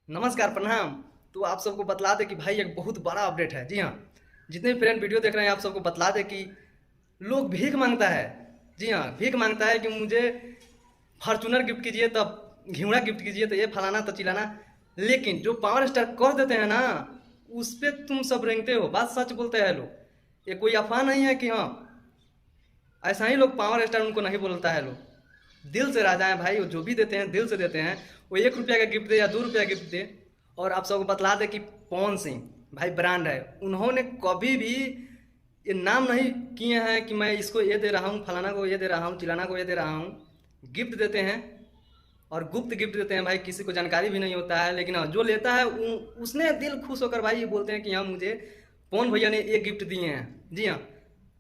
नमस्कार, प्रणाम। तो आप सबको बतला दें कि भाई एक बहुत बड़ा अपडेट है। जी हाँ, जितने भी फ्रेंड वीडियो देख रहे हैं आप सबको बतला दें कि लोग भीख मांगता है। जी हाँ, भीख मांगता है कि मुझे फॉर्च्यूनर गिफ्ट कीजिए, तब घिवड़ा गिफ्ट कीजिए, तो ये फलाना तो चिलाना। लेकिन जो पावर स्टार कर देते हैं ना, उस पर तुम सब रेंगते हो। बात सच बोलते हैं लोग, ये कोई अफवाह नहीं है कि हाँ ऐसा ही लोग पावर स्टार उनको नहीं बोलता है। लोग दिल से राजा हैं भाई, वो जो भी देते हैं दिल से देते हैं। वो 1 रुपया का गिफ्ट दे या 2 रुपया गिफ्ट दे। और आप सबको बतला दें कि पवन सिंह भाई ब्रांड है। उन्होंने कभी भी ये नाम नहीं किए हैं कि मैं इसको ये दे रहा हूँ, फलाना को ये दे रहा हूँ, चिलाना को ये दे रहा हूँ। गिफ्ट देते हैं और गुप्त गिफ्ट देते हैं भाई, किसी को जानकारी भी नहीं होता है। लेकिन हाँ, जो लेता है उसने दिल खुश होकर भाई ये बोलते हैं कि हाँ मुझे पवन भैया ने ये गिफ्ट दिए हैं। जी हाँ,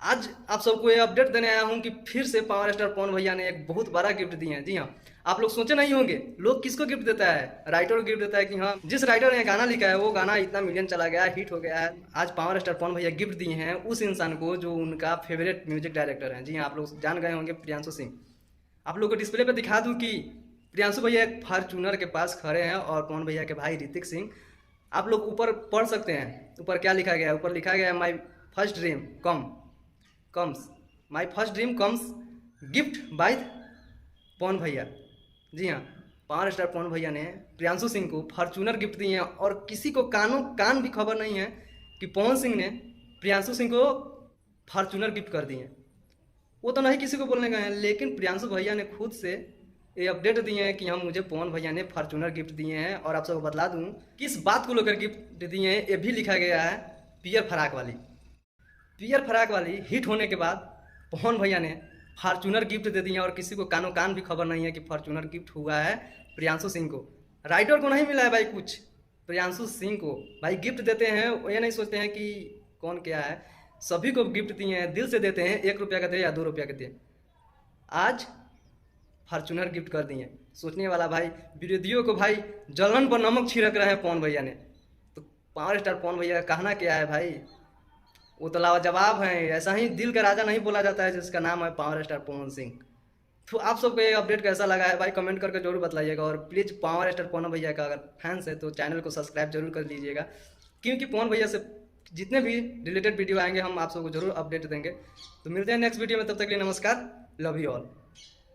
आज आप सबको ये अपडेट देने आया हूँ कि फिर से पावर स्टार पवन भैया ने एक बहुत बड़ा गिफ्ट दिए हैं। जी हाँ, आप लोग सोचे नहीं होंगे लोग किसको गिफ्ट देता है। राइटर को गिफ्ट देता है कि हाँ जिस राइटर ने गाना लिखा है वो गाना इतना मिलियन चला गया है, हिट हो गया है। आज पावर स्टार पवन भैया गिफ्ट दिए हैं उस इंसान को जो उनका फेवरेट म्यूजिक डायरेक्टर है। जी हाँ, आप लोग जान गए होंगे, प्रियांशु सिंह। आप लोग को डिस्प्ले पे दिखा दूं कि प्रियांशु भैया एक फॉर्च्यूनर के पास खड़े हैं और पवन भैया के भाई ऋतिक सिंह। आप लोग ऊपर पढ़ सकते हैं, ऊपर क्या लिखा गया है। ऊपर लिखा गया है my first dream comes my first dream comes gift by Pawan भैया। जी हाँ, पावर स्टार पवन भैया ने प्रियांशु सिंह को फॉर्च्यूनर गिफ्ट दिए हैं। और किसी को कान भी खबर नहीं है कि पवन सिंह ने प्रियांशु सिंह को फॉर्च्यूनर गिफ्ट कर दिए हैं। वो तो नहीं किसी को बोलने गए हैं, लेकिन प्रियांशु भैया ने खुद से ये अपडेट दिए हैं कि हम मुझे पवन भैया ने फॉर्च्यूनर गिफ्ट दिए हैं। और आप सबको बतला दूं किस बात को लेकर गिफ्ट दिए हैं, ये भी लिखा गया है। पियर फराक वाली हिट होने के बाद पवन भैया ने फॉर्च्यूनर गिफ्ट दे दिए हैं। और किसी को कानों कान भी खबर नहीं है कि फॉर्च्यूनर गिफ्ट हुआ है प्रियांशु सिंह को। राइटर को नहीं मिला है भाई कुछ, प्रियांशु सिंह को भाई गिफ्ट देते हैं। ये नहीं सोचते हैं कि कौन क्या है, सभी को गिफ्ट दिए हैं, दिल से देते हैं। 1 रुपया का दे या 2 रुपया का दे, आज फॉर्च्यूनर गिफ्ट कर दिए। सोचने वाला भाई, विरोधियों को भाई जलन पर नमक छिड़क रहे हैं पवन भैया ने। तो पावर स्टार पवन भैया का कहना क्या है भाई, वो तो लाजवाब है। ऐसा ही दिल का राजा नहीं बोला जाता है जिसका नाम है पावर स्टार पवन सिंह। तो आप सबको ये अपडेट कैसा लगा है भाई, कमेंट करके जरूर बताइएगा। और प्लीज़ पावर स्टार पवन भैया का अगर फैंस है तो चैनल को सब्सक्राइब जरूर कर लीजिएगा, क्योंकि पवन भैया से जितने भी रिलेटेड वीडियो आएंगे हम आप सबको जरूर अपडेट देंगे। तो मिलते हैं नेक्स्ट वीडियो में, तब तक के लिए नमस्कार, लव यू ऑल।